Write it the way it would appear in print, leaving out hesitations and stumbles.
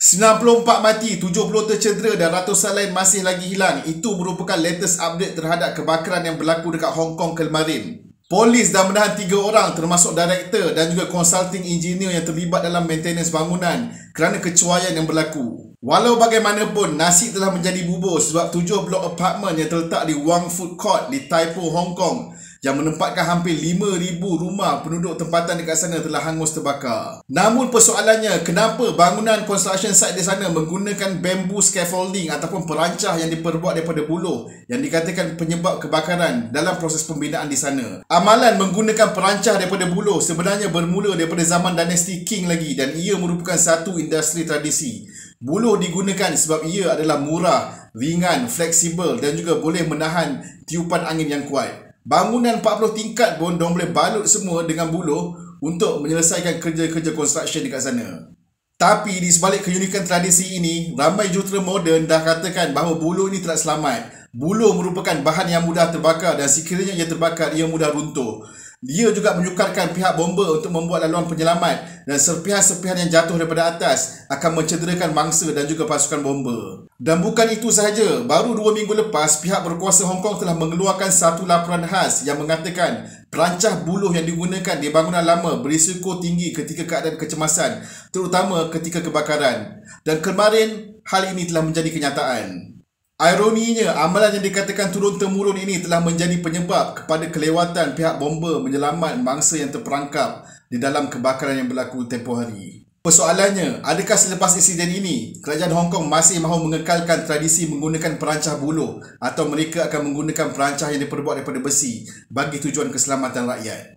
94 mati, 70 tercedera dan ratusan lain masih lagi hilang. Itu merupakan latest update terhadap kebakaran yang berlaku dekat Hong Kong kemarin. Polis dah menahan 3 orang termasuk director dan juga consulting engineer yang terlibat dalam maintenance bangunan kerana kecuaian yang berlaku. Walau bagaimanapun, nasi telah menjadi bubur sebab 7 blok apartmen yang terletak di Wang Food Court di Tai Po, Hong Kong yang menempatkan hampir 5,000 rumah penduduk tempatan dekat sana telah hangus terbakar. Namun persoalannya, kenapa bangunan construction site di sana menggunakan bamboo scaffolding ataupun perancah yang diperbuat daripada buluh yang dikatakan penyebab kebakaran dalam proses pembinaan di sana. Amalan menggunakan perancah daripada buluh sebenarnya bermula daripada zaman dinasti Qing lagi dan ia merupakan satu industri tradisi. Buluh digunakan sebab ia adalah murah, ringan, fleksibel dan juga boleh menahan tiupan angin yang kuat. Bangunan 40 tingkat pun diorang boleh balut semua dengan buluh untuk menyelesaikan kerja-kerja construction dekat sana. Tapi di sebalik keunikan tradisi ini, ramai jurutera moden dah katakan bahawa buluh ini tidak selamat. Buluh merupakan bahan yang mudah terbakar dan sekiranya ia terbakar, ia mudah runtuh. Dia juga menyukarkan pihak bomba untuk membuat laluan penyelamat dan serpihan-serpihan yang jatuh daripada atas akan mencederakan mangsa dan juga pasukan bomba. Dan bukan itu sahaja, baru 2 minggu lepas pihak berkuasa Hong Kong telah mengeluarkan satu laporan khas yang mengatakan perancah buluh yang digunakan di bangunan lama berisiko tinggi ketika keadaan kecemasan, terutama ketika kebakaran. Dan kemarin, hal ini telah menjadi kenyataan. Ironinya, amalan yang dikatakan turun-temurun ini telah menjadi penyebab kepada kelewatan pihak bomba menyelamat mangsa yang terperangkap di dalam kebakaran yang berlaku tempoh hari. Persoalannya, adakah selepas insiden ini, kerajaan Hong Kong masih mahu mengekalkan tradisi menggunakan perancah buluh atau mereka akan menggunakan perancah yang diperbuat daripada besi bagi tujuan keselamatan rakyat?